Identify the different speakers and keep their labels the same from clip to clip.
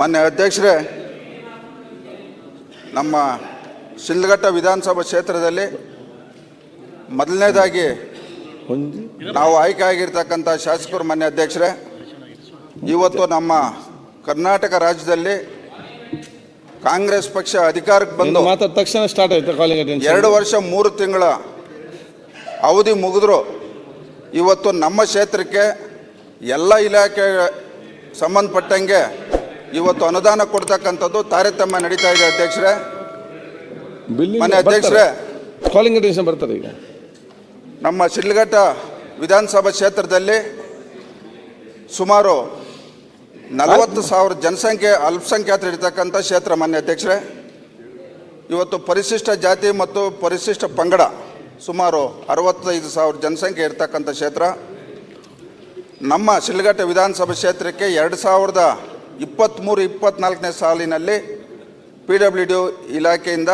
Speaker 1: ಮಾನ್ಯ ಅಧ್ಯಕ್ಷರೇ, ನಮ್ಮ ಶಿಡ್ಲಘಟ್ಟ ವಿಧಾನಸಭಾ ಕ್ಷೇತ್ರದಲ್ಲಿ ಮೊದಲನೇದಾಗಿ ನಾವು ಆಯ್ಕೆ ಆಗಿರ್ತಕ್ಕಂಥ ಶಾಸಕರು ಮಾನ್ಯ ಅಧ್ಯಕ್ಷರೇ, ಇವತ್ತು ನಮ್ಮ ಕರ್ನಾಟಕ ರಾಜ್ಯದಲ್ಲಿ ಕಾಂಗ್ರೆಸ್ ಪಕ್ಷ ಅಧಿಕಾರಕ್ಕೆ ಬಂದು
Speaker 2: ತಕ್ಷಣ ಸ್ಟಾರ್ಟ್ ಆಯ್ತು ಕಾಲಿಂಗ್ ಅಟೆನ್ಷನ್.
Speaker 1: 2 ವರ್ಷ 3 ತಿಂಗಳ ಅವಧಿ ಮುಗಿದ್ರು ಇವತ್ತು ನಮ್ಮ ಕ್ಷೇತ್ರಕ್ಕೆ ಎಲ್ಲ ಇಲಾಖೆ ಸಂಬಂಧಪಟ್ಟಂಗೆ ಇವತ್ತು ಅನುದಾನ ಕೊಡ್ತಕ್ಕಂಥದ್ದು ತಾರತಮ್ಯ ನಡೀತಾ ಇದೆ ಅಧ್ಯಕ್ಷರೇ. ಮನೆ ಅಧ್ಯಕ್ಷರೇ,
Speaker 2: ಕಾಲಿಂಗ್ ಅಟೆನ್ಷನ್ ಬರ್ತಾರೆ. ಈಗ
Speaker 1: ನಮ್ಮ ಶಿಡ್ಲಘಟ್ಟ ವಿಧಾನಸಭಾ ಕ್ಷೇತ್ರದಲ್ಲಿ ಸುಮಾರು 40,000 ಜನಸಂಖ್ಯೆ ಅಲ್ಪಸಂಖ್ಯಾತರು ಇರ್ತಕ್ಕಂಥ ಕ್ಷೇತ್ರ ಮಾನ್ಯ ಅಧ್ಯಕ್ಷರೇ. ಇವತ್ತು ಪರಿಶಿಷ್ಟ ಜಾತಿ ಮತ್ತು ಪರಿಶಿಷ್ಟ ಪಂಗಡ ಸುಮಾರು 65,000 ಜನಸಂಖ್ಯೆ ಇರ್ತಕ್ಕಂಥ ಕ್ಷೇತ್ರ. ನಮ್ಮ ಶಿಡ್ಲಘಟ್ಟ ವಿಧಾನಸಭಾ ಕ್ಷೇತ್ರಕ್ಕೆ 2023-24ನೇ ಸಾಲಿನಲ್ಲಿ PWD ಇಲಾಖೆಯಿಂದ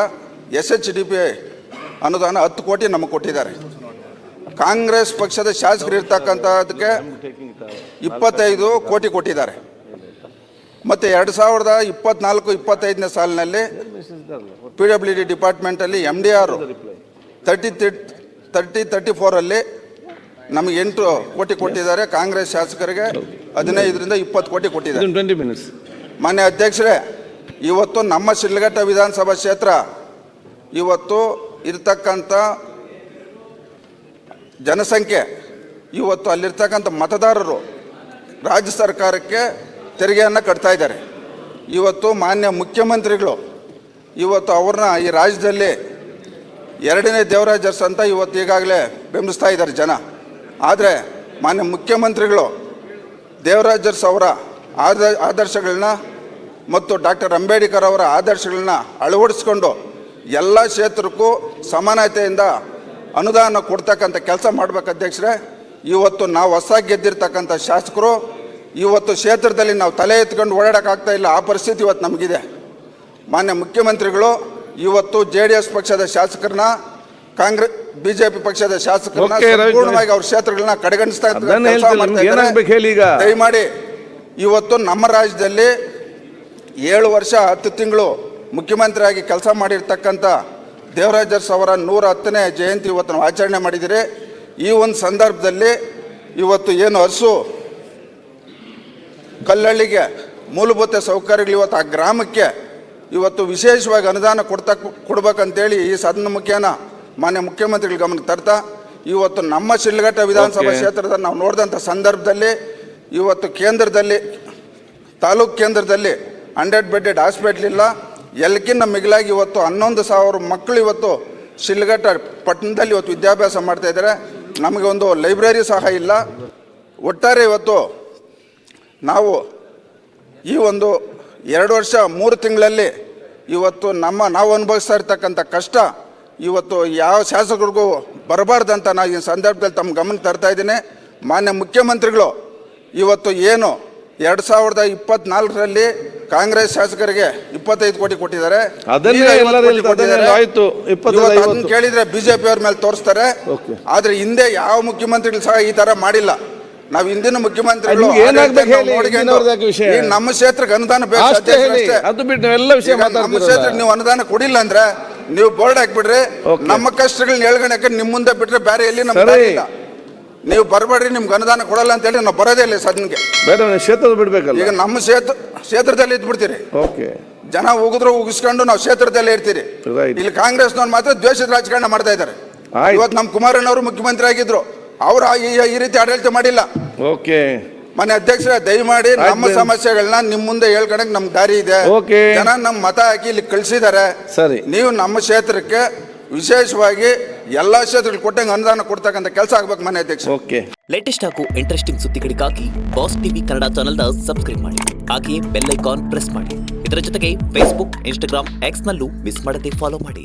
Speaker 1: SHDP ಅನುದಾನ 10 ಕೋಟಿ ನಮಗೆ ಕೊಟ್ಟಿದ್ದಾರೆ. ಕಾಂಗ್ರೆಸ್ ಪಕ್ಷದ ಶಾಸಕರು ಇರ್ತಕ್ಕಂಥದಕ್ಕೆ 25 ಕೋಟಿ ಕೊಟ್ಟಿದ್ದಾರೆ. ಮತ್ತು 2024-25ನೇ ಸಾಲಿನಲ್ಲಿ PWD ಡಿಪಾರ್ಟ್ಮೆಂಟಲ್ಲಿ MDR 34ಅಲ್ಲಿ ನಮಗೆ 8 ಕೋಟಿ ಕೊಟ್ಟಿದ್ದಾರೆ. ಕಾಂಗ್ರೆಸ್ ಶಾಸಕರಿಗೆ 15-20 ಕೋಟಿ ಕೊಟ್ಟಿದ್ದಾರೆ. ಮಾನ್ಯ ಅಧ್ಯಕ್ಷರೇ, ಇವತ್ತು ನಮ್ಮ ಶಿಡ್ಲಘಟ್ಟ ವಿಧಾನಸಭಾ ಕ್ಷೇತ್ರ ಇವತ್ತು ಇರ್ತಕ್ಕಂಥ ಜನಸಂಖ್ಯೆ, ಇವತ್ತು ಅಲ್ಲಿರ್ತಕ್ಕಂಥ ಮತದಾರರು ರಾಜ್ಯ ಸರ್ಕಾರಕ್ಕೆ ತೆರಿಗೆಯನ್ನು ಕಟ್ತಾ ಇದ್ದಾರೆ. ಇವತ್ತು ಮಾನ್ಯ ಮುಖ್ಯಮಂತ್ರಿಗಳು ಇವತ್ತು ಅವ್ರನ್ನ ಈ ರಾಜ್ಯದಲ್ಲಿ 2ನೇ ದೇವರಾಜರ್ಸ್ ಅಂತ ಇವತ್ತು ಈಗಾಗಲೇ ಬೆಂಬಲಿಸ್ತಾ ಇದ್ದಾರೆ ಜನ. ಆದರೆ ಮಾನ್ಯ ಮುಖ್ಯಮಂತ್ರಿಗಳು ದೇವರಾಜರ್ಸ್ ಅವರ ಆದರ್ಶಗಳನ್ನ ಮತ್ತು ಡಾಕ್ಟರ್ ಅಂಬೇಡ್ಕರ್ ಅವರ ಆದರ್ಶಗಳನ್ನ ಅಳವಡಿಸ್ಕೊಂಡು ಎಲ್ಲ ಕ್ಷೇತ್ರಕ್ಕೂ ಸಮಾನತೆಯಿಂದ ಅನುದಾನ ಕೊಡ್ತಕ್ಕಂಥ ಕೆಲಸ ಮಾಡಬೇಕು ಅಧ್ಯಕ್ಷರೇ. ಇವತ್ತು ನಾವು ಹೊಸದಾಗಿ ಗೆದ್ದಿರ್ತಕ್ಕಂಥ ಶಾಸಕರು ಇವತ್ತು ಕ್ಷೇತ್ರದಲ್ಲಿ ನಾವು ತಲೆ ಎತ್ಕೊಂಡು ಓಡಾಡೋಕ್ಕಾಗ್ತಾ ಇಲ್ಲ, ಆ ಪರಿಸ್ಥಿತಿ ಇವತ್ತು ನಮಗಿದೆ. ಮಾನ್ಯ ಮುಖ್ಯಮಂತ್ರಿಗಳು ಇವತ್ತು JDS ಪಕ್ಷದ ಶಾಸಕರನ್ನ BJP ಪಕ್ಷದ ಶಾಸಕರನ್ನ ಸಂಪೂರ್ಣವಾಗಿ ಅವ್ರ ಕ್ಷೇತ್ರಗಳನ್ನ ಕಡೆಗಣಿಸ್ತಾ ಇದ್ದಾರೆ. ದಯಮಾಡಿ ಇವತ್ತು ನಮ್ಮ ರಾಜ್ಯದಲ್ಲಿ 7 ವರ್ಷ 10 ತಿಂಗಳು ಮುಖ್ಯಮಂತ್ರಿಯಾಗಿ ಕೆಲಸ ಮಾಡಿರ್ತಕ್ಕಂಥ ದೇವರಾಜರ್ಸ್ ಅವರ 110ನೇ ಜಯಂತಿ ಇವತ್ತು ನಾವು ಆಚರಣೆ ಮಾಡಿದ್ದೀರಿ. ಈ ಒಂದು ಸಂದರ್ಭದಲ್ಲಿ ಇವತ್ತು ಏನು ಅರಸು ಕಲ್ಲಳ್ಳಿಗೆ ಮೂಲಭೂತ ಸೌಕರ್ಯಗಳು ಇವತ್ತು ಆ ಗ್ರಾಮಕ್ಕೆ ಇವತ್ತು ವಿಶೇಷವಾಗಿ ಅನುದಾನ ಕೊಡ್ಬೇಕಂತೇಳಿ ಈ ಸದನ ಮುಖೇನ ಮಾನ್ಯ ಮುಖ್ಯಮಂತ್ರಿಗಳ ಗಮನಕ್ಕೆ ತರ್ತಾ ಇವತ್ತು ನಮ್ಮ ಶಿಡ್ಲಘಟ್ಟ ವಿಧಾನಸಭಾ ಕ್ಷೇತ್ರದಲ್ಲಿ ನಾವು ನೋಡಿದಂಥ ಸಂದರ್ಭದಲ್ಲಿ ಇವತ್ತು ಕೇಂದ್ರದಲ್ಲಿ ತಾಲೂಕು ಕೇಂದ್ರದಲ್ಲಿ 100 ಬೆಡ್ಡೆಡ್ ಹಾಸ್ಪಿಟ್ಲ್ ಇಲ್ಲ. ಎಲ್ಲಕ್ಕಿಂತ ಮಿಗಿಲಾಗಿ ಇವತ್ತು 11,000 ಮಕ್ಕಳು ಇವತ್ತು ಶಿಡ್ಲಘಟ್ಟ ಪಟ್ಟಣದಲ್ಲಿ ಇವತ್ತು ವಿದ್ಯಾಭ್ಯಾಸ ಮಾಡ್ತಾ ಇದ್ದಾರೆ. ನಮಗೆ ಒಂದು ಲೈಬ್ರರಿ ಸಹ ಇಲ್ಲ. ಒಟ್ಟಾರೆ ಇವತ್ತು ನಾವು ಈ ಒಂದು 2 ವರ್ಷ 3 ತಿಂಗಳಲ್ಲಿ ಇವತ್ತು ನಾವು ಅನುಭವಿಸ್ತಾ ಇರ್ತಕ್ಕಂಥ ಕಷ್ಟ ಇವತ್ತು ಯಾವ ಶಾಸಕರಿಗೂ ಬರಬಾರ್ದಂತ ನಾನು ಈ ಸಂದರ್ಭದಲ್ಲಿ ತಮ್ಮ ಗಮನಕ್ಕೆ ತರ್ತಾ ಇದ್ದೀನಿ. ಮಾನ್ಯ ಮುಖ್ಯಮಂತ್ರಿಗಳು ಇವತ್ತು ಏನು 2024ರಲ್ಲಿ ಕಾಂಗ್ರೆಸ್ ಶಾಸಕರಿಗೆ 25 ಕೋಟಿ ಕೊಟ್ಟಿದ್ದಾರೆ. ಕೇಳಿದ್ರೆ BJP ಅವ್ರ ಮೇಲೆ ತೋರಿಸ್ತಾರೆ. ಆದ್ರೆ ಹಿಂದೆ ಯಾವ ಮುಖ್ಯಮಂತ್ರಿಗಳು ಸಹ ಈ ತರ ಮಾಡಿಲ್ಲ. ನಾವು ಹಿಂದಿನ ಮುಖ್ಯಮಂತ್ರಿಗಳು ನಮ್ಮ ಕ್ಷೇತ್ರಕ್ಕೆ ಅನುದಾನ ಬೇಕು, ನಮ್ಮ ಕ್ಷೇತ್ರಕ್ಕೆ ನೀವು ಅನುದಾನ ಕೊಡಿಲ್ಲ ಅಂದ್ರೆ ನೀವು ಬೋರ್ಡ್ ಹಾಕ್ಬಿಡ್ರಿ. ನಮ್ಮ ಕಷ್ಟಗಳನ್ನ ಹೇಳ್ಕೊಳಕ್ಕೆ ನಿಮ್ಮ ಮುಂದೆ ಬಿಟ್ರೆ ಬೇರೆ ಎಲ್ಲಿ ನಮ್ಗೆ ಇಲ್ಲ. ನೀವು ಬರಬೇಡ್ರಿ, ನಿಮ್ಗೆ ಅನುದಾನ ಕೊಡಲ್ಲ ಅಂತ ಹೇಳಿ ನಾವು ಬರೋದೇ ಇಲ್ಲ ಸದನ್ಗೆ.
Speaker 2: ಕ್ಷೇತ್ರ ಬಿಡ್ಬೇಕಲ್ಲ. ಈಗ
Speaker 1: ನಮ್ಮ ಕ್ಷೇತ್ರದಲ್ಲಿ ಇದ್ಬಿಡ್ತೀರಿ, ಜನ ಉಗಿದ್ರು ಉಗಿಸ್ಕೊಂಡು ನಾವು ಕ್ಷೇತ್ರದಲ್ಲೇ ಇರ್ತೀರಿ. ಇಲ್ಲಿ ಕಾಂಗ್ರೆಸ್ನವ್ರು ಮಾತ್ರ ದ್ವೇಷದ ರಾಜಕಾರಣ ಮಾಡ್ತಾ ಇದ್ದಾರೆ. ಇವತ್ತು ನಮ್ಮ ಕುಮಾರಣ್ಣವರು ಮುಖ್ಯಮಂತ್ರಿ ಆಗಿದ್ರು, ಅವ್ರು ಈ ರೀತಿ ಆಡಳಿತ ಮಾಡಿಲ್ಲ. ಮನೆ ಅಧ್ಯಕ್ಷರೇ, ದಯಮಾಡಿ ನಮ್ಮ ಸಮಸ್ಯೆಗಳನ್ನ ನಿಮ್ ಮುಂದೆ ಹೇಳ್ಕೊಳಕ್ ನಮ್ಗೆ ದಾರಿ ಇದೆ. ಜನ ನಮ್ಮ ಮತ ಹಾಕಿ ಇಲ್ಲಿ ಕಳಿಸಿದ್ದಾರೆ. ನೀವು ನಮ್ಮ ಕ್ಷೇತ್ರಕ್ಕೆ ವಿಶೇಷವಾಗಿ ಎಲ್ಲಾ ಕ್ಷೇತ್ರಗಳು ಕೊಟ್ಟಂಗೆ ಅನುದಾನ ಕೊಡ್ತಕ್ಕಂಥ ಕೆಲಸ ಆಗ್ಬೇಕು ಮನೆ ಅಧ್ಯಕ್ಷ.
Speaker 3: ಲೇಟೆಸ್ಟ್ ಹಾಗೂ ಇಂಟ್ರೆಸ್ಟಿಂಗ್ ಸುದ್ದಿಗಳಿಗಾಗಿ ಬಾಸ್ ಟಿವಿ ಕನ್ನಡ ಚಾನೆಲ್ನ ಸಬ್ಸ್ಕ್ರೈಬ್ ಮಾಡಿ, ಹಾಗೆಯೇ ಬೆಲ್ ಐಕಾನ್ ಪ್ರೆಸ್ ಮಾಡಿ. ಇದರ ಜೊತೆಗೆ Facebook, Instagram, X ನಲ್ಲೂ ಮಿಸ್ ಮಾಡದೆ ಫಾಲೋ ಮಾಡಿ.